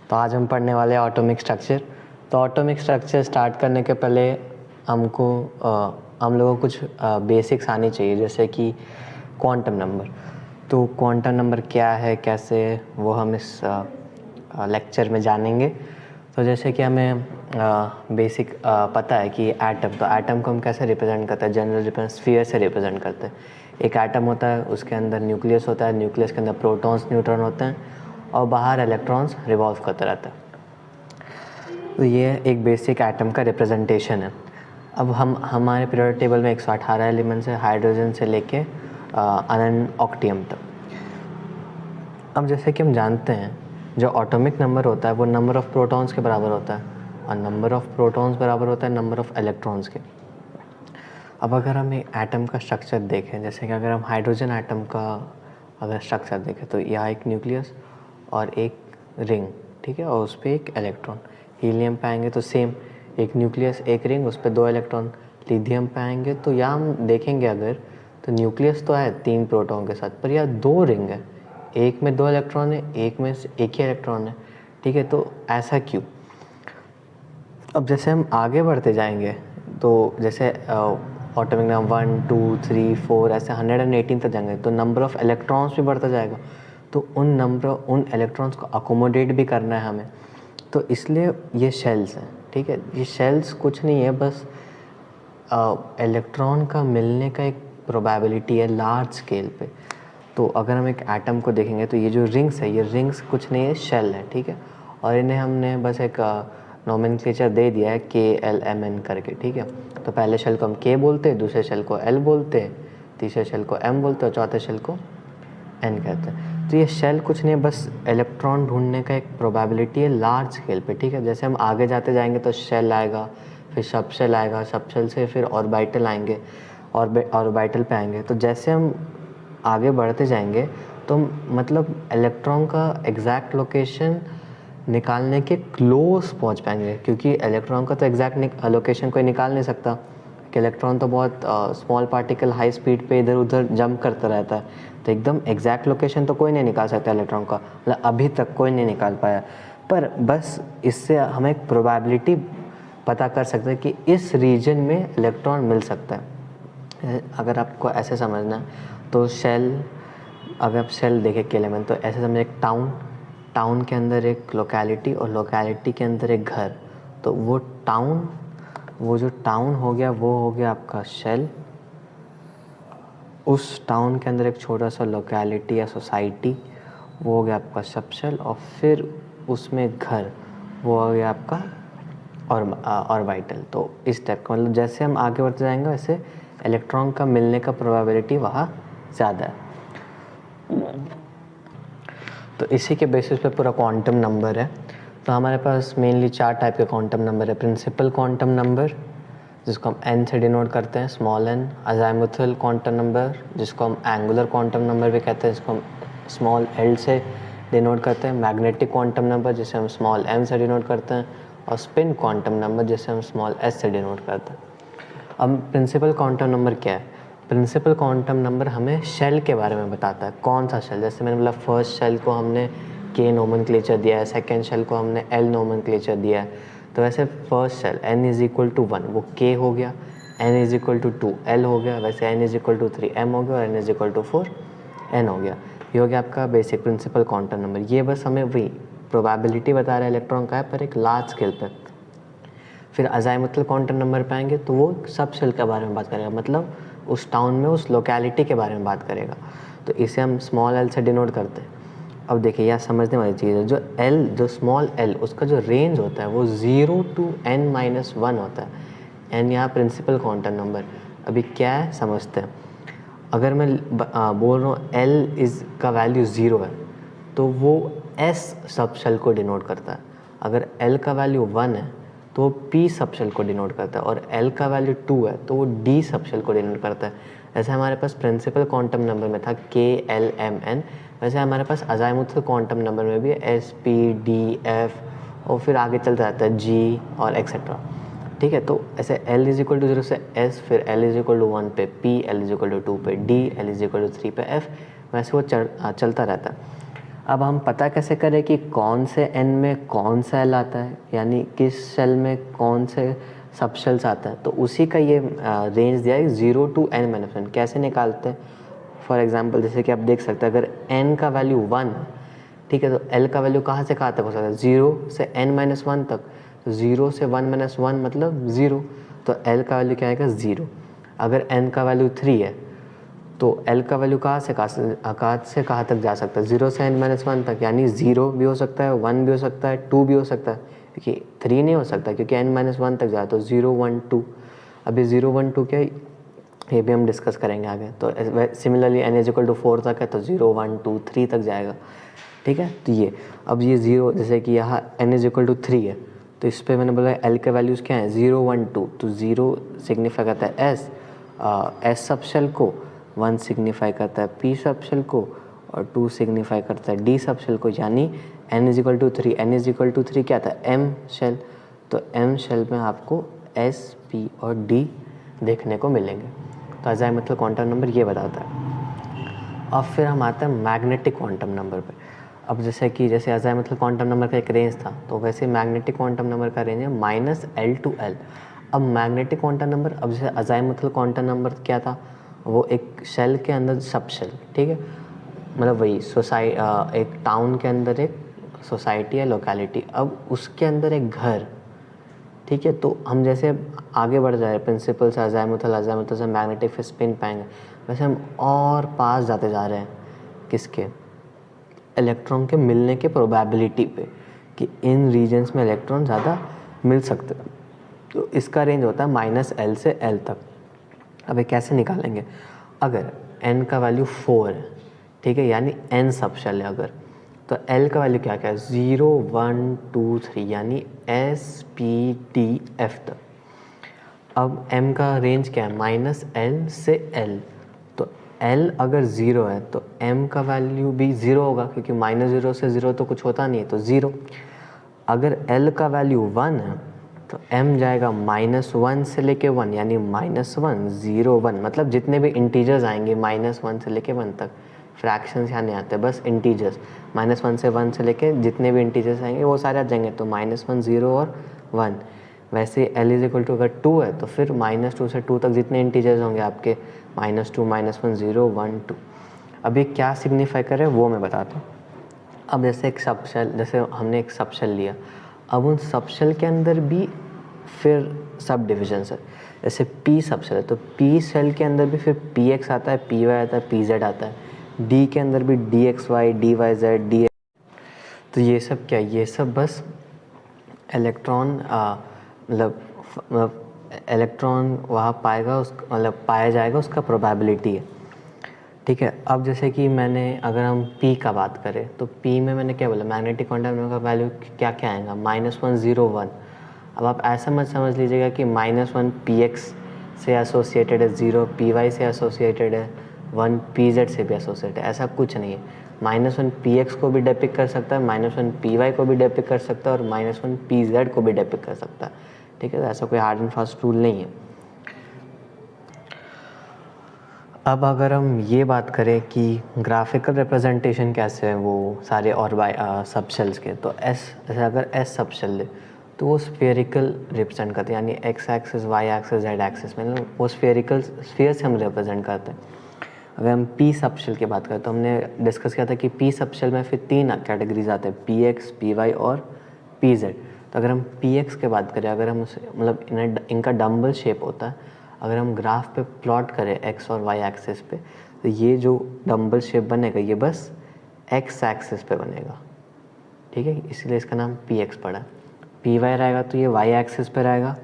तो आज हम पढ़ने वाले हैं एटॉमिक स्ट्रक्चर। तो एटॉमिक स्ट्रक्चर स्टार्ट करने के पहले हमको हम लोगों को कुछ बेसिक्स आनी चाहिए, जैसे कि क्वांटम नंबर। तो क्वांटम नंबर क्या है, कैसे, वो हम इस लेक्चर में जानेंगे। तो जैसे कि हमें बेसिक पता है कि एटम, तो एटम को हम कैसे रिप्रेजेंट करते हैं, जनरल रिप्रेजेंट स्फीयर से रिप्रेजेंट करते हैं। एक एटम होता है, उसके अंदर न्यूक्लियस होता है, न्यूक्लियस के अंदर प्रोटॉन्स न्यूट्रॉन होते हैं और बाहर इलेक्ट्रॉन्स रिवॉल्व करते रहते हैं। तो ये एक बेसिक एटम का रिप्रेजेंटेशन है। अब हम हमारे पीरियोडिक टेबल में 118 एलिमेंट्स है, हाइड्रोजन से लेके अनंत ऑक्टियम तक। अब जैसे कि हम जानते हैं जो एटॉमिक नंबर होता है वो नंबर ऑफ़ प्रोटॉन्स के बराबर होता है और नंबर ऑफ़ प्रोटॉन्स बराबर होता है नंबर ऑफ़ इलेक्ट्रॉन्स के। अब अगर हम एक एटम का स्ट्रक्चर देखें, जैसे कि अगर हम हाइड्रोजन एटम का अगर स्ट्रक्चर देखें तो यहाँ एक न्यूक्लियस और एक रिंग, ठीक है, और उस पर एक इलेक्ट्रॉन। हीलियम पे आएंगे तो सेम, एक न्यूक्लियस एक रिंग, उस पर 2 इलेक्ट्रॉन। लिथियम पे आएंगे तो यहाँ हम देखेंगे अगर तो न्यूक्लियस तो है 3 प्रोटॉन के साथ, पर यहाँ 2 रिंग है, एक में 2 इलेक्ट्रॉन है, एक में एक ही इलेक्ट्रॉन है, ठीक है। तो ऐसा क्यों? अब जैसे हम आगे बढ़ते जाएंगे तो जैसे एटॉमिक नंबर 1 2 3 4 ऐसे 118 तक जाएंगे तो नंबर ऑफ़ इलेक्ट्रॉन्स भी बढ़ता जाएगा। तो उन इलेक्ट्रॉन्स को अकोमोडेट भी करना है हमें, तो इसलिए ये शेल्स हैं, ठीक है। ये शेल्स कुछ नहीं है, बस इलेक्ट्रॉन का मिलने का एक प्रोबेबिलिटी है लार्ज स्केल पे। तो अगर हम एक एटम को देखेंगे तो ये जो रिंग्स है, ये रिंग्स कुछ नहीं है, शेल है, ठीक है। और इन्हें हमने बस एक नोमेनक्लेचर दे दिया है KLMN करके, ठीक है। तो पहले शेल को हम K बोलते हैं, दूसरे शेल को L बोलते हैं, तीसरे शेल को M बोलते हैं और चौथे शेल को N कहते हैं। तो ये शेल कुछ नहीं है, बस इलेक्ट्रॉन ढूंढने का एक प्रोबेबिलिटी है लार्ज स्केल पे, ठीक है। जैसे हम आगे जाते जाएंगे तो शेल आएगा, फिर सब शेल आएगा, सब शेल से फिर ऑर्बिटल आएंगे, ऑर्बिटल पे आएंगे। तो जैसे हम आगे बढ़ते जाएंगे तो मतलब इलेक्ट्रॉन का एग्जैक्ट निकालने के क्लोज पहुंच पाएंगे, क्योंकि इलेक्ट्रॉन का तो एग्जैक्ट लोकेशन कोई निकाल नहीं सकता कि इलेक्ट्रॉन तो बहुत स्मॉल पार्टिकल हाई स्पीड पे इधर उधर जंप करता रहता है। तो एकदम एग्जैक्ट लोकेशन तो कोई नहीं निकाल सकता इलेक्ट्रॉन का, मतलब अभी तक कोई नहीं निकाल पाया। पर बस इससे हम एक प्रोबेबिलिटी पता कर सकते हैं कि इस रीजन में इलेक्ट्रॉन मिल सकता है। अगर आपको ऐसे समझना है तो शेल, अगर आप शेल देखें के एलिमेंट, तो ऐसे समझे एक टाउन के अंदर एक लोकेलिटी और लोकेलिटी के अंदर एक घर। तो वो जो टाउन हो गया वो हो गया आपका शेल, उस टाउन के अंदर एक छोटा सा लोकेलिटी या सोसाइटी, वो हो गया आपका सब शेल, और फिर उसमें घर, वो हो गया आपका ऑर्बिटल। तो इस टाइप का, मतलब जैसे हम आगे बढ़ते जाएंगे वैसे इलेक्ट्रॉन का मिलने का प्रोबेबिलिटी वहाँ ज़्यादा है। तो इसी के बेसिस पे पूरा क्वांटम नंबर है। तो हमारे पास मेनली 4 टाइप के क्वांटम नंबर है। प्रिंसिपल क्वांटम नंबर, जिसको हम n से डिनोट करते हैं, स्मॉल n। अज़ाइमुथल क्वांटम नंबर, जिसको हम एंगुलर क्वांटम नंबर भी कहते हैं, जिसको हम स्मॉल l से डिनोट करते हैं। मैग्नेटिक क्वांटम नंबर, जिसे हम स्मॉल m से डिनोट करते हैं, और स्पिन क्वांटम नंबर, जिसे हम स्मॉल s से डिनोट करते हैं। अब प्रिंसिपल क्वांटम नंबर क्या है? प्रिंसिपल क्वांटम नंबर हमें शेल के बारे में बताता है, कौन सा शेल। जैसे मैंने बोला फर्स्ट शेल को हमने K नोमेनक्लेचर दिया है, सेकेंड शेल को हमने L नोमेनक्लेचर दिया है। तो वैसे फर्स्ट शेल n = 1 वो K हो गया, n = 2 L हो गया, वैसे n = 3 M हो गया, और n = 4 N हो गया। ये हो गया आपका बेसिक प्रिंसिपल क्वांटम नंबर। ये बस हमें वही प्रोबेबिलिटी बता रहा है इलेक्ट्रॉन का है, पर एक लार्ज स्केल पर। फिर अज़ाइमुथल क्वांटम नंबर पे आएंगे तो वो सब शेल के बारे में बात करेगा, मतलब उस टाउन में उस लोकेलिटी के बारे में बात करेगा। तो इसे हम स्मॉल l से डिनोट करते हैं। अब देखिए यह समझने वाली चीज़ है, जो स्मॉल l उसका जो रेंज होता है वो 0 to n-1 होता है। n यहाँ प्रिंसिपल क्वांटम नंबर। अभी क्या है समझते हैं। अगर मैं बोल रहा हूँ l का वैल्यू 0 है तो वो s सब शेल को डिनोट करता है। अगर l का वैल्यू 1 है तो वो p सब शेल को डिनोट करता है, और l का वैल्यू 2 है तो वो d सब शेल को डिनोट करता है। ऐसे हमारे पास प्रिंसिपल क्वांटम नंबर में था KLMN, वैसे हमारे पास अज़ाइमुथल क्वांटम नंबर में भी है S P D F, और फिर आगे चलता रहता है G और एक्सेट्रा, ठीक है। तो ऐसे L = 0 से S, फिर L = 1 पे P, L = 2 पे D, L = 3 पे F, वैसे वो चलता रहता है। अब हम पता कैसे करें कि कौन से n में कौन सा l आता है, यानी किस शेल में कौन से सब शेल्स आता है, तो उसी का ये रेंज दिया है 0 to n-1। कैसे निकालते हैं? फॉर एग्जांपल जैसे कि आप देख सकते हैं, अगर n का वैल्यू 1 है, ठीक है, तो l का वैल्यू कहाँ से कहाँ तक हो सकता है? 0 से n-1 तक। तो 0 से 1-1 मतलब 0, तो l का वैल्यू क्या आएगा? 0। अगर n का वैल्यू 3 है तो l का वैल्यू कहाँ से कहाँ तक जा सकता है? 0 से n-1 तक, यानी 0 भी हो सकता है, 1 भी हो सकता है, 2 भी हो सकता है, क्योंकि 3 नहीं हो सकता क्योंकि n-1 तक जाए, तो 0 1 2। अभी 0 1 2 क्या, ये भी हम डिस्कस करेंगे आगे। तो सिमिलरली n = 4 तक है तो 0 1 2 3 तक जाएगा, ठीक है। तो ये अब ये 0, जैसे कि यहाँ n = 3 है, तो इस पर मैंने बोला l के वैल्यूज़ क्या हैं? 0 1 2, तो 0 सिग्निफाई करता है s सब शेल को, 1 सिग्निफाई करता है p सब शेल को, और 2 सिग्निफाई करता है d सब शेल को, यानी n = 3। n = 3 क्या था? m shell. तो m शेल में आपको s p और d देखने को मिलेंगे। तो अज़ाइमुथल क्वांटम नंबर ये बताता है। अब फिर हम आते हैं मैग्नेटिक क्वांटम नंबर पे। अब जैसे अज़ाइमुथल क्वांटम नंबर का एक रेंज था, तो वैसे मैग्नेटिक क्वांटम नंबर का रेंज है -L to L। अब मैग्नेटिक क्वांटम नंबर, अब जैसे अज़ाइमुथल क्वांटम नंबर क्या था, वो एक शेल के अंदर सब शेल, ठीक है, मतलब वही एक टाउन के अंदर एक सोसाइटी है, लोकेलिटी, अब उसके अंदर एक घर, ठीक है। तो हम जैसे आगे बढ़ जा रहे हैं प्रिंसिपल से अज़ाइमुथल से मैग्नेटिक, फिर स्पिन पाएंगे, वैसे हम और पास जाते जा रहे हैं किसके? इलेक्ट्रॉन के मिलने के प्रोबेबिलिटी पे, कि इन रीजन्स में इलेक्ट्रॉन ज़्यादा मिल सकते हैं। तो इसका रेंज होता है -L से L तक। अब ये कैसे निकालेंगे? अगर n का वैल्यू 4 है, ठीक है, यानी n सब शेल है अगर, तो l का वैल्यू क्या क्या है? 0 1 2 3, यानी s p d f तक। अब m का रेंज क्या है? -L से L। तो L अगर 0 है तो m का वैल्यू भी 0 होगा, क्योंकि -0 से 0 तो कुछ होता नहीं है, तो 0। अगर L का वैल्यू 1 है तो m जाएगा -1 से लेके 1, यानी -1 0 1, मतलब जितने भी इंटीजर्स आएंगे -1 से लेके 1 तक, फ्रैक्शंस यहाँ नहीं आते, बस इंटीजर्स। -1 से 1 से लेके जितने भी इंटीजर्स आएंगे वो सारे आ जाएंगे, तो -1 0 और 1। वैसे L = अगर 2 है तो फिर -2 से 2 तक जितने इंटीजर्स होंगे आपके, -2 -1 0 1 2। अभी क्या सिग्निफाई करे वो मैं बताता हूँ। अब जैसे एक सब शेल, जैसे हमने एक सब शेल लिया, अब उन सब शेल के अंदर भी फिर सब डिविजन्स है। जैसे P सब शेल है तो P शेल के अंदर भी फिर PX आता है, PY आता है, PZ आता है। D के अंदर भी DXY DYZ D। तो ये सब क्या है? ये सब बस इलेक्ट्रॉन मतलब इलेक्ट्रॉन वहाँ पाएगा, उस मतलब पाया जाएगा, उसका प्रोबेबिलिटी है, ठीक है। अब जैसे कि मैंने, अगर हम P का बात करें तो P में मैंने क्या बोला? मैग्नेटिक क्वांटम नंबर का वैल्यू क्या क्या आएगा? -1 0 1। अब आप ऐसा मत समझ लीजिएगा कि -1 PX से एसोसिएटेड है, 0 PY से एसोसिएटेड है, 1 PZ से भी एसोसिएटेड है, ऐसा कुछ नहीं है। -1 PX को भी डिपिक्ट कर सकता है, -1 PY को भी डिपिक्ट कर सकता है, और -1 PZ को भी डिपिक्ट कर सकता है, ठीक है। तो ऐसा कोई हार्ड एंड फास्ट रूल नहीं है। अब अगर हम ये बात करें कि ग्राफिकल रिप्रेजेंटेशन कैसे है वो सारे और सब शेल्स के, तो जैसे अगर S सब शेल ले तो वो स्फेरिकल रिप्रेजेंट करते हैं, यानी x axis y axis z axis में, मतलब वो स्फीयर से हम रिप्रेजेंट करते हैं। अगर हम P सब शेल की बात करें तो हमने डिस्कस किया था कि P सब शेल में फिर 3 कैटेगरीज आते हैं, PX PY और PZ। तो अगर हम PX की बात करें, अगर हम मतलब इनका डम्बल शेप होता है, अगर हम ग्राफ पे प्लॉट करें x और y एक्सिस पे, तो ये जो डम्बल शेप बनेगा ये बस x एक्सिस पे बनेगा, ठीक है, इसलिए इसका नाम PX पड़ा। PY रहेगा तो ये y एक्सिस पे रहेगा,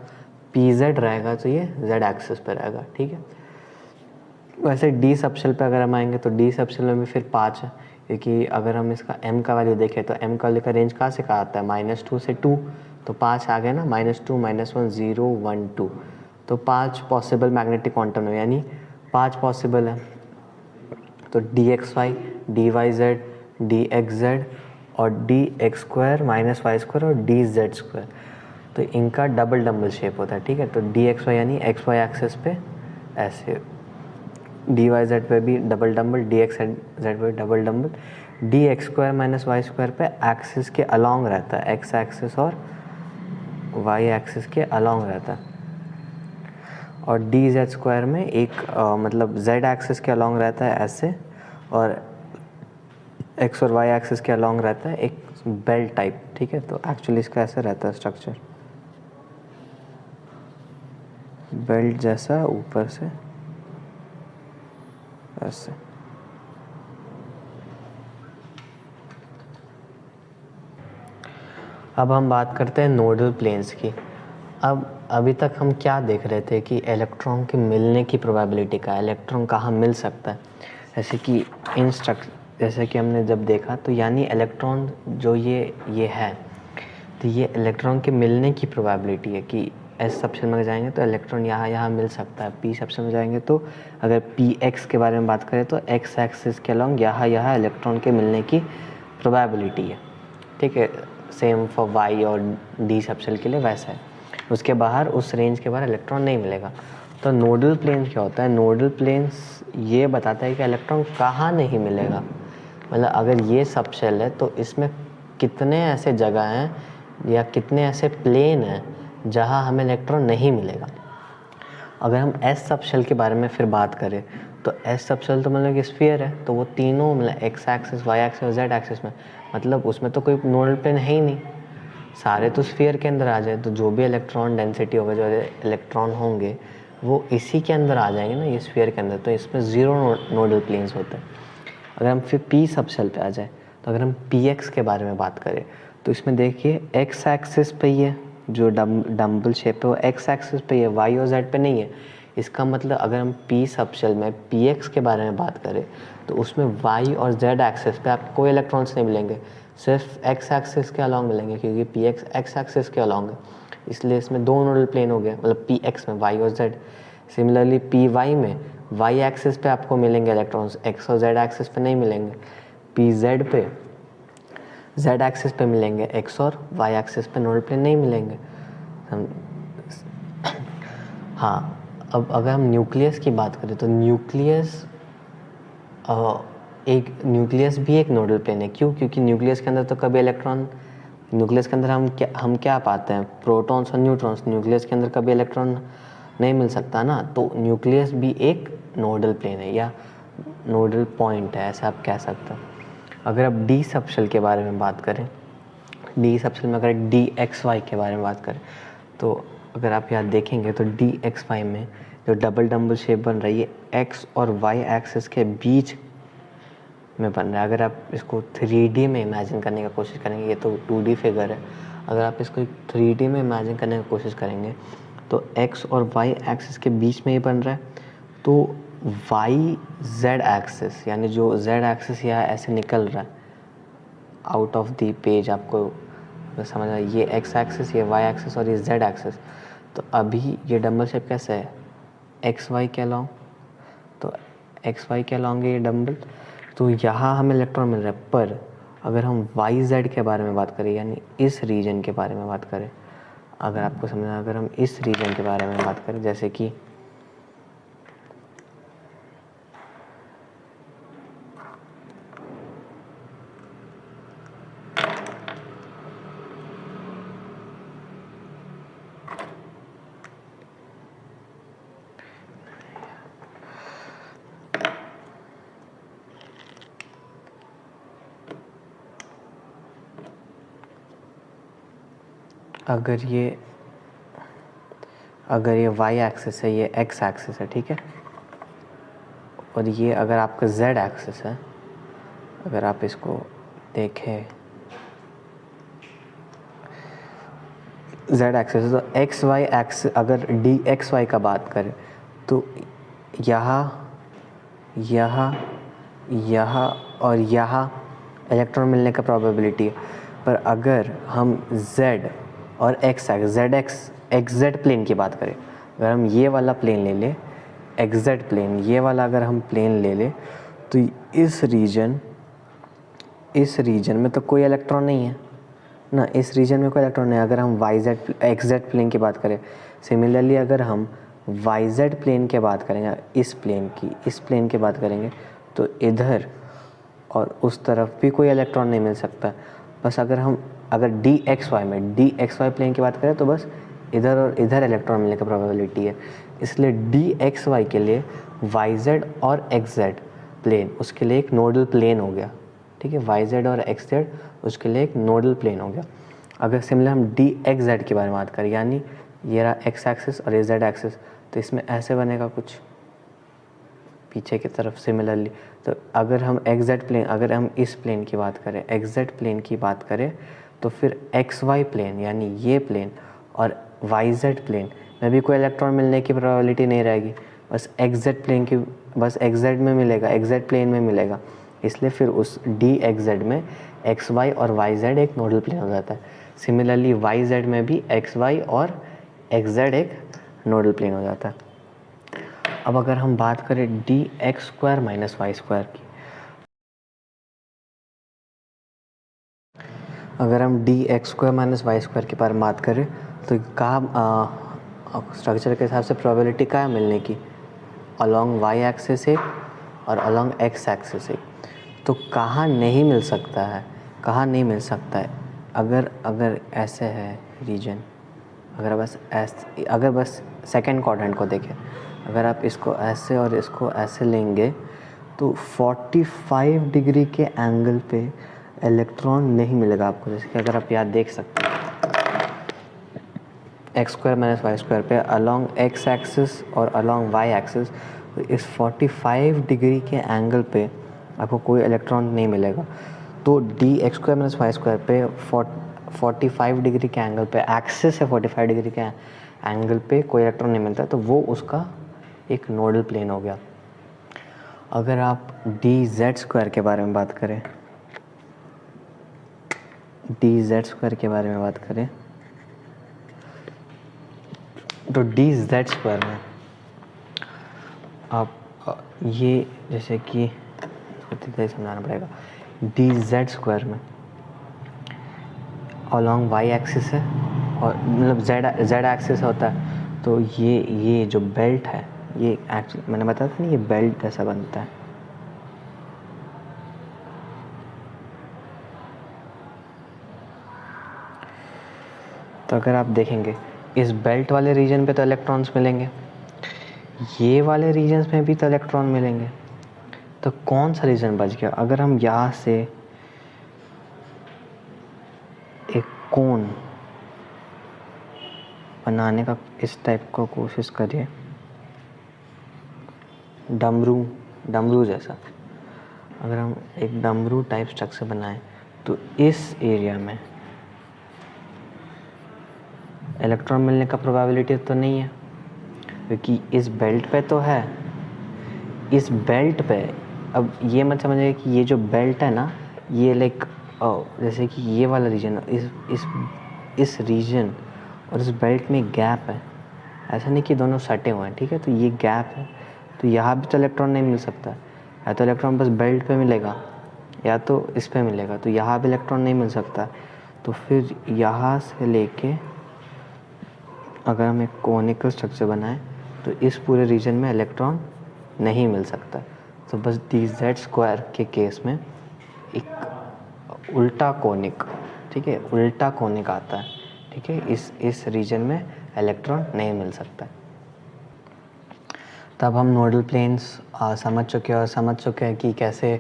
PZ रहेगा तो ये z एक्सिस पे रहेगा, ठीक है। वैसे D सब शेल पे अगर हम आएंगे तो D सब शेल में भी फिर 5 है, क्योंकि अगर हम इसका m का वैल्यू देखें तो m का वैल्यू का रेंज कहाँ से कहाँ आता है? -2 से 2, तो 5 आ गए ना, -2 -1 0 1 2। तो 5 पॉसिबल मैग्नेटिक क्वांटम है, यानी 5 पॉसिबल है। तो DXY DYZ DXZ और DX² -y² और DZ², तो इनका डबल शेप होता है, ठीक है। तो DXY यानी XY एक्सिस पे ऐसे, डी वाई जेड पे भी double dumbbell, D X Z पे double dumbbell, D X square minus Y square पे एक्सिस के अलॉन्ग रहता है, एक्स एक्सिस और वाई एक्सिस के अलॉन्ग रहता है, और डी जेड स्क्वायर में एक मतलब जेड एक्सिस के अलॉन्ग रहता है ऐसे, और एक्स और वाई एक्सिस के अलॉन्ग रहता है एक बेल्ट टाइप, ठीक है। तो एक्चुअली इसका ऐसे रहता है स्ट्रक्चर, बेल्ट जैसा ऊपर से ऐसे। अब हम बात करते हैं नोडल प्लेन्स की। अब अभी तक हम क्या देख रहे थे कि इलेक्ट्रॉन के मिलने की प्रोबेबिलिटी का, इलेक्ट्रॉन कहाँ मिल सकता है, जैसे कि इन जैसे कि हमने जब देखा तो यानी इलेक्ट्रॉन जो ये है, तो ये इलेक्ट्रॉन के मिलने की प्रोबेबिलिटी है कि एस सबशेल में जाएंगे तो इलेक्ट्रॉन यहाँ मिल सकता है, पी सबशेल में जाएंगे तो अगर पी एक्स के बारे में बात करें तो एक्स एक्सिस के अलॉन्ग यहाँ इलेक्ट्रॉन के मिलने की प्रोबेबिलिटी है, ठीक है। सेम फॉर वाई और डी सबशेल के लिए वैसा है, उसके बाहर उस रेंज के बाहर इलेक्ट्रॉन नहीं मिलेगा। तो नोडल प्लेन क्या होता है, नोडल प्लेन्स ये बताता है कि इलेक्ट्रॉन कहाँ नहीं मिलेगा, मतलब अगर ये सबशेल है तो इसमें कितने ऐसे जगह हैं या कितने ऐसे प्लेन हैं जहाँ हमें इलेक्ट्रॉन नहीं मिलेगा। अगर हम एस सबशेल के बारे में फिर बात करें तो एस सबशेल तो मतलब कि स्फीयर है, तो वो तीनों मतलब एक्स एक्सिस, वाई एक्सिस और जेड एक्सिस में, मतलब उसमें तो कोई नोडल प्लेन है ही नहीं, सारे तो स्फीयर के अंदर आ जाए, तो जो भी इलेक्ट्रॉन डेंसिटी होगा, जो इलेक्ट्रॉन होंगे वो इसी के अंदर आ जाएंगे ना, ये स्फीयर के अंदर, तो इसमें ज़ीरो नोडल प्लेन्स होते हैं। अगर हम फिर पी सबशेल पे आ जाए तो अगर हम पी एक्स के बारे में बात करें तो इसमें देखिए एक्स एक्सिस पे ये जो डम्बल शेप है वो एक्स एक्सिस पे है, वाई और जेड पे नहीं है। इसका मतलब अगर हम पी सबशेल में पी एक्स के बारे में बात करें तो उसमें वाई और जेड एक्सिस पे आपको कोई इलेक्ट्रॉन्स नहीं मिलेंगे, सिर्फ एक्स एक्सिस के अलॉन्ग मिलेंगे, क्योंकि पी एक्स एक्स एक्सिस के अलॉन्ग है, इसलिए इसमें दो नोडल प्लेन हो गए, मतलब पी एक्स में वाई और जेड। सिमिलरली पी वाई में वाई एक्सिस पे आपको मिलेंगे इलेक्ट्रॉन्स, एक्स और जेड एक्सिस पे नहीं मिलेंगे। पी जेड पे जेड एक्सिस पे मिलेंगे, एक्स और वाई एक्सिस पे नोडल प्लेन नहीं मिलेंगे। हाँ, अब अगर हम न्यूक्लियस की बात करें तो न्यूक्लियस भी एक नोडल प्लेन है। क्यों? क्योंकि न्यूक्लियस के अंदर तो कभी इलेक्ट्रॉन, न्यूक्लियस के अंदर हम क्या पाते हैं, प्रोटॉन्स और न्यूट्रॉन्स, न्यूक्लियस के अंदर कभी इलेक्ट्रॉन नहीं मिल सकता ना, तो न्यूक्लियस भी एक नोडल प्लेन है या नोडल पॉइंट है, ऐसा आप कह सकते हैं। अगर आप डी सबशेल के बारे में बात करें, डी सबशेल में अगर डी एक्स वाई के बारे में बात करें तो अगर आप यहाँ देखेंगे तो डी एक्स वाई में जो डबल डम्बल शेप बन रही है एक्स और वाई एक्सिस के बीच में बन रहा है। अगर आप इसको 3D में इमेजिन करने की कोशिश करेंगे, ये तो 2D फिगर है, अगर आप इसको 3D में इमेजिन करने की कोशिश करेंगे तो x और y एक्सिस के बीच में ही बन रहा है, तो y z एक्सिस यानी जो z एक्सिस यहाँ ऐसे निकल रहा है आउट ऑफ द पेज, आपको समझ आया, ये x एक्सिस, ये y एक्सिस और ये z एक्सिस। तो अभी ये डम्बल शेप कैसे है, एक्स वाई के अलॉन्ग, तो एक्स वाई के अलॉन्ग है ये डम्बल, तो यहाँ हमें इलेक्ट्रॉन मिल रहा है। पर अगर हम वाई जेड के बारे में बात करें यानी इस रीजन के बारे में बात करें, अगर आपको समझना, अगर हम इस रीजन के बारे में बात करें, जैसे कि अगर ये y एक्सिस है, ये x एक्सिस है, ठीक है, और ये अगर आपका z एक्सिस है, अगर आप इसको देखें z एक्सिस है तो x y एक्सिस, अगर डी एक्स वाई का बात करें तो यहाँ और यहाँ इलेक्ट्रॉन मिलने का प्रोबेबिलिटी है। पर अगर हम z और xz प्लेन की बात करें, अगर हम ये वाला प्लेन ले लें, xz प्लेन, ये वाला अगर हम प्लेन ले लें तो इस रीजन में तो कोई इलेक्ट्रॉन नहीं है ना, इस रीजन में कोई इलेक्ट्रॉन नहीं है। अगर हम xz प्लेन की बात करें, सिमिलरली अगर हम YZ प्लेन की बात करेंगे, इस प्लेन की बात करेंगे, तो इधर और उस तरफ भी कोई इलेक्ट्रॉन नहीं मिल सकता। बस अगर DXY प्लेन की बात करें तो बस इधर और इधर इलेक्ट्रॉन मिलने की प्रोबेबिलिटी है। इसलिए DXY के लिए YZ और XZ प्लेन उसके लिए एक नोडल प्लेन हो गया, ठीक है। YZ और XZ उसके लिए एक नोडल प्लेन हो गया। अगर सिमिलर हम DXZ के बारे में बात करें, यानी ये रहा एक्स एक्सिस और ये जेड एक्सिस, तो इसमें ऐसे बनेगा कुछ पीछे की तरफ सिमिलरली। तो अगर हम इस प्लेन की बात करें, XZ प्लेन की बात करें, तो फिर XY प्लेन यानी ये प्लेन और YZ प्लेन में भी कोई इलेक्ट्रॉन मिलने की प्रोबेबिलिटी नहीं रहेगी। बस XZ प्लेन में मिलेगा। इसलिए फिर उस DXZ में XY और YZ एक नोडल प्लेन हो जाता है। सिमिलरली YZ में भी XY और XZ एक नोडल प्लेन हो जाता है। अब अगर हम बात करें DX² - Y² की, अगर हम DX² - Y² के बारे में बात करें तो स्ट्रक्चर के हिसाब से प्रोबेबिलिटी क्या है मिलने की, अलोंग Y एक्सिस एक और अलोंग X एक्सिस एक। तो कहाँ नहीं मिल सकता है, अगर ऐसे है रीजन, अगर बस सेकेंड क्वाड्रेंट को देखें, अगर आप इसको ऐसे और इसको ऐसे लेंगे तो 45 डिग्री के एंगल पे इलेक्ट्रॉन नहीं मिलेगा आपको। जैसे कि अगर आप याद देख सकते हैं X² - Y² पे अलोंग X एक्सिस और अलोंग Y एक्सिस, तो इस 45 डिग्री के एंगल पे आपको कोई इलेक्ट्रॉन नहीं मिलेगा। तो DX² - Y² पे 45 डिग्री के एंगल पे, एक्सिस है 45 डिग्री के एंगल पे कोई इलेक्ट्रॉन नहीं मिलता, तो वो उसका एक नोडल प्लेन हो गया। अगर आप DZ² के बारे में बात करें, तो DZ² में आप ये जैसे कि समझाना पड़ेगा, DZ² में अलॉन्ग Y एक्सिस है और मतलब Z एक्सिस होता है। तो ये जो बेल्ट है, ये एक्चुअली मैंने बताया था ना, ये बेल्ट जैसा बनता है। तो अगर आप देखेंगे इस बेल्ट वाले रीजन पे तो इलेक्ट्रॉन्स मिलेंगे, ये वाले रीजन्स में भी तो इलेक्ट्रॉन मिलेंगे। तो कौन सा रीजन बच गया? अगर हम यहाँ से एक कोन बनाने का इस टाइप का कोशिश करिए, डमरू जैसा, अगर हम एक डमरू टाइप स्ट्रक्चर बनाएं तो इस एरिया में इलेक्ट्रॉन मिलने का प्रोबेबिलिटी तो नहीं है, क्योंकि इस बेल्ट पे तो है। इस बेल्ट पे अब ये मत समझिए कि ये जो बेल्ट है ना, ये लाइक जैसे कि ये वाला रीजन, इस रीजन और इस बेल्ट में गैप है, ऐसा नहीं कि दोनों सटे हुए हैं, ठीक है। तो ये गैप है, तो यहाँ भी तो इलेक्ट्रॉन नहीं मिल सकता, या तो इलेक्ट्रॉन बस बेल्ट पे मिलेगा या तो इस पे मिलेगा, तो यहाँ भी इलेक्ट्रॉन नहीं मिल सकता। तो फिर यहाँ से लेके अगर हम एक कोनिकल स्ट्रक्चर बनाएं तो इस पूरे रीजन में इलेक्ट्रॉन नहीं मिल सकता। तो बस DZ² के केस में एक उल्टा कोनिक, ठीक है, उल्टा कोनिक आता है, ठीक है, इस रीजन में इलेक्ट्रॉन नहीं मिल सकता। तब हम नोडल प्लेन्स समझ चुके हैं कि कैसे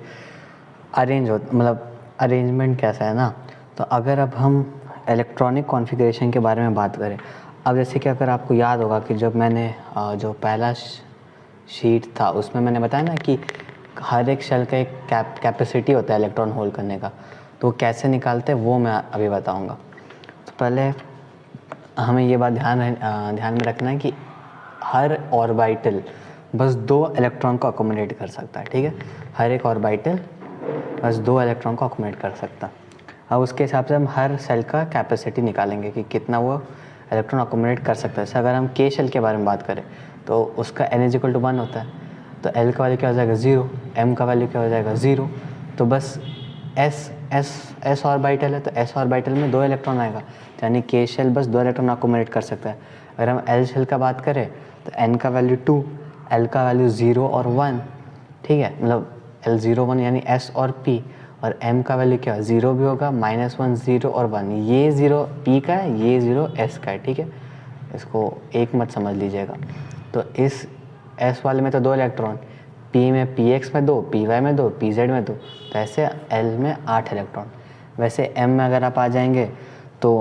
मतलब अरेंजमेंट कैसा है ना। तो अगर अब हम इलेक्ट्रॉनिक कॉन्फ़िगरेशन के बारे में बात करें, अब जैसे कि अगर आपको याद होगा कि जब मैंने जो पहला शीट था उसमें मैंने बताया ना कि हर एक शेल का एक कैपेसिटी होता है इलेक्ट्रॉन होल्ड करने का, तो कैसे निकालते हैं वो मैं अभी बताऊंगा। तो पहले हमें ये बात ध्यान में रखना है कि हर ऑर्बिटल बस 2 इलेक्ट्रॉन को अकोमोडेट कर सकता है, ठीक है। हर एक ऑर्बिटल बस 2 इलेक्ट्रॉन को अकोमोडेट कर सकता है। अब उसके हिसाब से हम हर सेल का कैपेसिटी निकालेंगे कि कितना वो इलेक्ट्रॉन अकोमोडेट कर सकता है। जैसे अगर हम K शेल के बारे में बात करें तो उसका N = 1 होता है, तो L का वैल्यू क्या हो जाएगा 0, M का वैल्यू क्या हो जाएगा 0। तो बस S ऑर्बिटल है तो S ऑर्बिटल में 2 इलेक्ट्रॉन आएगा, यानी K शेल बस 2 इलेक्ट्रॉन अकोमोडेट कर सकता है। अगर हम L शेल का बात करें तो n का वैल्यू 2, l का वैल्यू 0 और 1, ठीक है, मतलब l 0 1 यानी s और p, और m का वैल्यू क्या 0 भी होगा, -1 0 और 1, ये 0 p का है, ये 0 s का है, ठीक है, इसको एक मत समझ लीजिएगा। तो इस s वाले में तो 2 इलेक्ट्रॉन, p में px में 2, py में 2, pz में 2, तो ऐसे l में 8 इलेक्ट्रॉन। वैसे m में अगर आप आ जाएंगे तो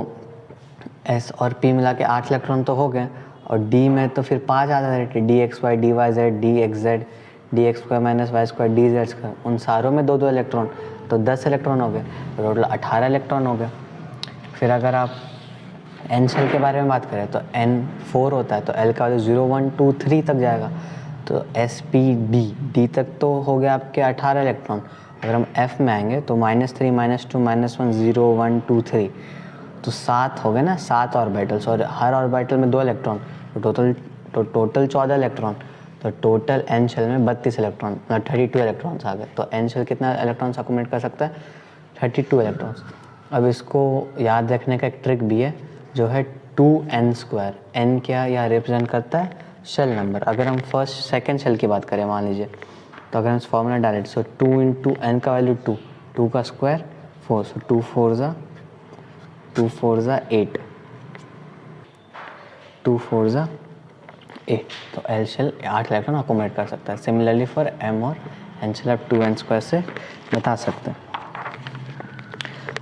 s और p मिला के 8 इलेक्ट्रॉन तो हो गए, और d में तो फिर 5 आ जाते हैं, dxy dyz dxz dx² - y² dz², उन सारों में 2 2 इलेक्ट्रॉन, तो 10 इलेक्ट्रॉन हो गए, टोटल 18 इलेक्ट्रॉन हो गए। फिर अगर आप n शेल के बारे में बात करें तो n 4 होता है, तो l का वैल्यू 0 1 2 3 तक जाएगा, तो s p d तक तो हो गया आपके 18 इलेक्ट्रॉन। अगर हम f में आएंगे तो -3 -2 -1 0 1 2 3, तो 7 हो गए ना, 7 ऑर्बिटल्स, और हर ऑर्बिटल में 2 इलेक्ट्रॉन, तो टोटल 14 इलेक्ट्रॉन, तो टोटल n शेल में 32 इलेक्ट्रॉन, 32 इलेक्ट्रॉन्स आ गए। तो n शेल कितना इलेक्ट्रॉन्स अकोमोडेट कर सकता है, 32 इलेक्ट्रॉन्स। अब इसको याद रखने का एक ट्रिक भी है, जो है 2n²। n क्या यहाँ रिप्रेजेंट करता है, शेल नंबर। अगर हम फर्स्ट सेकंड शेल की बात करें मान लीजिए, तो अगर हम फॉर्मूला डायरेक्ट, सो 2 × n का वैल्यू 2, 2 का स्क्वायर 4, सो 2 4 ज़ा 8, 2 4 ज़ा 8, तो l शेल 8 इलेक्ट्रॉन अकोमोडेट कर सकता है। सिमिलरली फॉर m और n शेल आप 2n² से बता सकते हैं।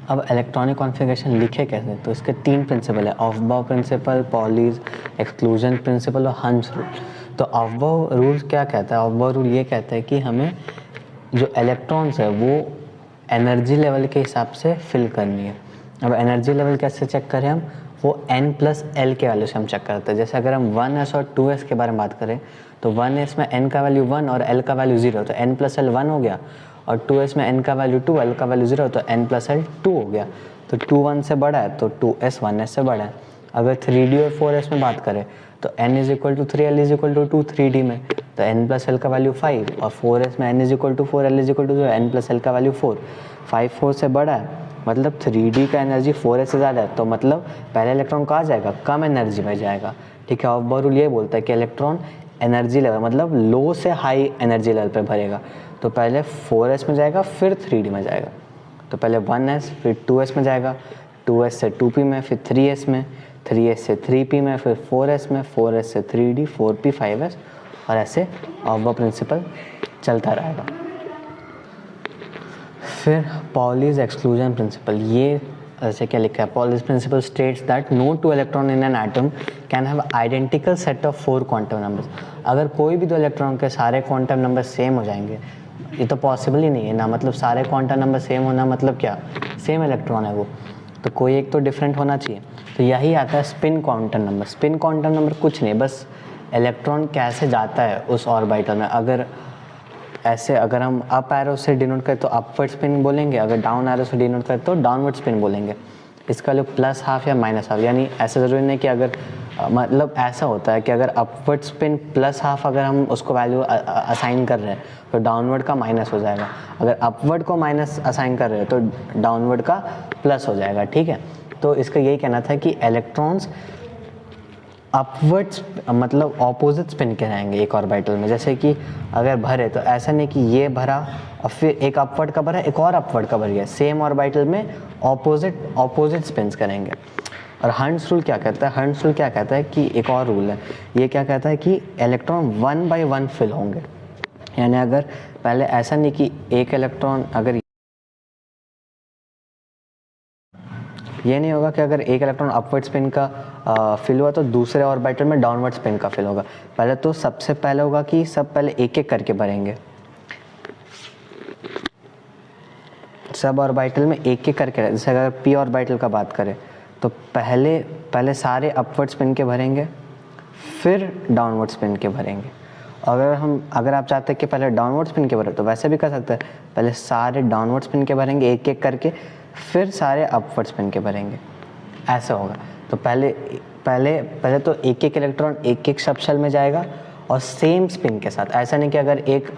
अब इलेक्ट्रॉनिक कॉन्फ़िगरेशन लिखे कैसे, तो इसके 3 प्रिंसिपल है, ऑफबाउ प्रिंसिपल, पॉलीज एक्सक्लूजन प्रिंसिपल और हंस रूल। तो ऑफबाउ रूल क्या कहता है, ऑफबाउ रूल ये कहता है कि हमें जो इलेक्ट्रॉन्स है वो एनर्जी लेवल के हिसाब से फिल करनी है। अब एनर्जी लेवल कैसे चेक करें हम, वो n + l के वैल्यू से हम चेक करते हैं। जैसे अगर हम 1s और 2s के बारे में बात करें, तो 1s में n का वैल्यू 1 और l का वैल्यू 0, तो n + l 1 हो गया, और 2s में n का वैल्यू 2, l का वैल्यू 0, तो n + l 2 हो गया। तो 2 1 से बड़ा है, तो 2s 1s से बड़ा है। अगर 3D और 4s में बात करें, तो n = 3, l = 2 3D में, तो n + l का वैल्यू 5, और 4s में n = 4, l = 0, n + l का वैल्यू 4, 5 4 से बड़ा है, मतलब 3D का एनर्जी 4s से ज़्यादा है, तो मतलब पहले इलेक्ट्रॉन कहाँ जाएगा, कम एनर्जी में जाएगा, ठीक है। ऑफबाउ रूल ये बोलता है कि इलेक्ट्रॉन एनर्जी लेवल मतलब लो से हाई एनर्जी लेवल पे भरेगा, तो पहले 4s में जाएगा, फिर 3D में जाएगा। तो पहले 1s, फिर 2s में जाएगा, 2s से 2p में, फिर 3s में, 3s से 3p में, फिर 4s में, 4s से 3D, 4p 5s, और ऐसे ऑफबाउ प्रिंसिपल चलता रहेगा। फिर पॉलीज एक्सक्लूजन प्रिंसिपल, ये ऐसे क्या लिखा है, Pauli's principle states that no 2 electron in an atom can have identical set of 4 quantum numbers. अगर कोई भी 2 इलेक्ट्रॉन के सारे क्वांटम नंबर सेम हो जाएंगे, ये तो पॉसिबल ही नहीं है ना, मतलब सारे क्वांटम नंबर सेम होना मतलब क्या, सेम इलेक्ट्रॉन है वो, तो कोई एक तो डिफरेंट होना चाहिए। तो यही आता है spin quantum number. Spin quantum number कुछ नहीं, बस इलेक्ट्रॉन कैसे जाता है उस ऑर्बिटल में। अगर ऐसे अगर हम अप एरो से डिनोट करें तो अपवर्ड स्पिन बोलेंगे, अगर डाउन एरो से डिनोट करें तो डाउनवर्ड स्पिन बोलेंगे। इसका लोग +½ या -½ यानी ऐसा ज़रूरी नहीं कि अगर मतलब ऐसा होता है कि अगर अपवर्ड स्पिन +½ अगर हम उसको वैल्यू असाइन कर रहे हैं तो डाउनवर्ड का माइनस हो जाएगा, अगर अपवर्ड को माइनस असाइन कर रहे हैं तो डाउनवर्ड का प्लस हो जाएगा, ठीक है। तो इसका यही कहना था कि इलेक्ट्रॉन्स अपवर्ड्स मतलब ऑपोजिट स्पिन के रहेंगे एक ऑर्बिटल में। जैसे कि अगर भरे तो ऐसा नहीं कि ये भरा और फिर एक अपवर्ड का भरा, एक और अपवर्ड का भर गया, सेम ऑर्बिटल में ऑपोजिट स्पिन्स करेंगे। और हंस रूल क्या कहता है, हंस रूल क्या कहता है कि एक और रूल है, ये क्या कहता है कि इलेक्ट्रॉन 1 by 1 फिल होंगे। यानी अगर पहले ऐसा नहीं कि एक इलेक्ट्रॉन, अगर ये नहीं होगा कि अगर एक इलेक्ट्रॉन अपवर्ड स्पिन का फिल हुआ तो दूसरे ऑर्बिटल में डाउनवर्ड स्पिन का फिल होगा। पहले तो सबसे पहले होगा कि सब पहले एक एक करके भरेंगे, सब ऑर्बिटल में एक एक करके। जैसे अगर पी ऑर्बिटल का बात करें तो पहले सारे अपवर्ड स्पिन के भरेंगे, फिर डाउनवर्ड स्पिन के भरेंगे। अगर आप चाहते हैं कि पहले डाउनवर्ड स्पिन के भरे तो वैसे भी कर सकते हैं, पहले सारे डाउनवर्ड स्पिन के भरेंगे एक एक करके, फिर सारे अपवर्ड स्पिन के भरेंगे, ऐसा होगा। तो पहले तो एक एक इलेक्ट्रॉन एक एक सब शेल में जाएगा और सेम स्पिन के साथ। ऐसा नहीं कि अगर एक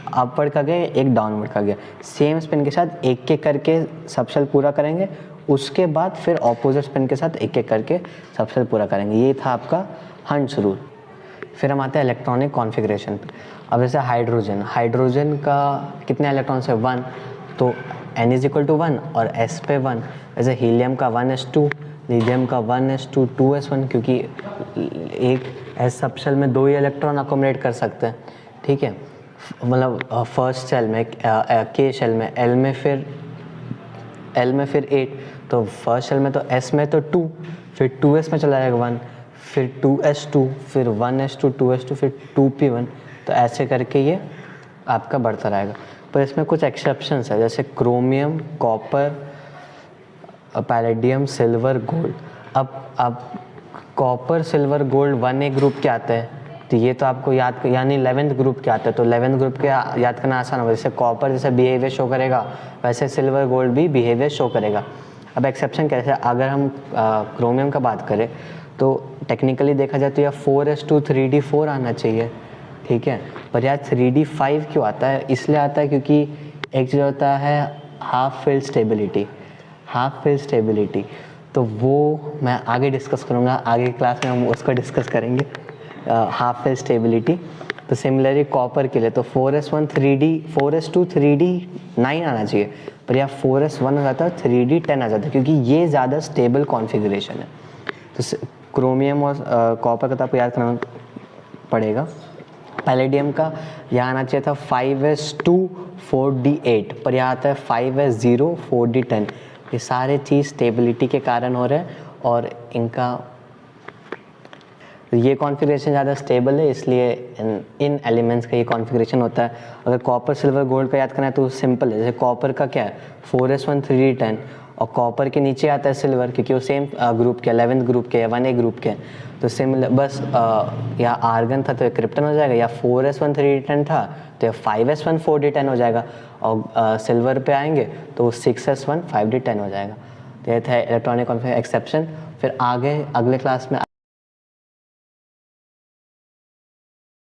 अपवर्ड का गया एक डाउनवर्ड का गया, सेम स्पिन के साथ एक एक करके सब शेल पूरा करेंगे, उसके बाद फिर ऑपोजिट स्पिन के साथ एक एक करके सब शेल पूरा करेंगे। ये था आपका हंस रूल। फिर हम आते हैं इलेक्ट्रॉनिक कॉन्फ़िगरेशन पे। अब जैसे हाइड्रोजन का कितने इलेक्ट्रॉन्स है 1, तो n इज इक्वल टू 1 और s पे 1। जैसे हीलियम का 1s2, लीथियम का 1s2 2s1, क्योंकि एक s सब शेल में 2 ही इलेक्ट्रॉन अकोमोडेट कर सकते हैं, ठीक है। मतलब फर्स्ट शेल में k शेल में l में फिर 8, तो फर्स्ट शेल में तो s में तो 2, फिर 2s में चला जाएगा 1, फिर 2s2, फिर 1s2 2s2, फिर 2p1, तो ऐसे करके ये आपका बढ़ता रहेगा। पर इसमें कुछ एक्सेप्शंस है, जैसे chromium, copper, palladium, silver, gold. अब copper, silver, gold 1A group के आते हैं, तो ये तो आपको याद, यानी 11th ग्रुप के आते हैं, तो 11th ग्रुप के याद करना आसान होगा। जैसे कॉपर जैसे बिहेवियर शो करेगा, वैसे सिल्वर, गोल्ड भी बिहेवियर शो करेगा। अब एक्सेप्शन कैसे, अगर हम क्रोमियम का बात करें तो टेक्निकली देखा जाए तो यह 4s2 3d4 आना चाहिए, ठीक है। पर यार 3d5 क्यों आता है? इसलिए आता है क्योंकि एक चीज़ होता है हाफ फील्ड स्टेबिलिटी, तो वो मैं आगे डिस्कस करूँगा, आगे क्लास में हम उसको डिस्कस करेंगे, हाफ फील्ड स्टेबिलिटी। तो सिमिलरली कॉपर के लिए तो 4s2 3d9 आना चाहिए, पर यहाँ 4s1 हो जाता है, 3d10 आ जाता है, क्योंकि ये ज़्यादा स्टेबल कॉन्फ़िगरेशन है। तो क्रोमियम और कॉपर का तो आपको याद करना पड़ेगा। पैलेडियम का यहाँ आना चाहिए था 5s2 4d8, पर यहाँ आता है 5s0 4d10। ये सारे चीज़ स्टेबिलिटी के कारण हो रहे हैं, और इनका ये कॉन्फ़िगरेशन ज़्यादा स्टेबल है, इसलिए इन एलिमेंट्स का ये कॉन्फ़िगरेशन होता है। अगर कॉपर, सिल्वर, गोल्ड का याद करना है तो सिंपल है। जैसे कॉपर का क्या है 4s1 3d10, और कॉपर के नीचे आता है सिल्वर, क्योंकि वो सेम ग्रुप के 11th ग्रुप के या 1A ग्रुप के, तो सिमिलर बस या आर्गन था तो ये क्रिप्टन हो जाएगा, या 4s1 3d10 था तो ये 5s1 4d10 हो जाएगा, और सिल्वर पे आएंगे तो 6s1 5d10 हो जाएगा। तो ये था इलेक्ट्रॉनिक कॉन्फ़िगरेशन एक्सेप्शन। फिर आगे अगले क्लास में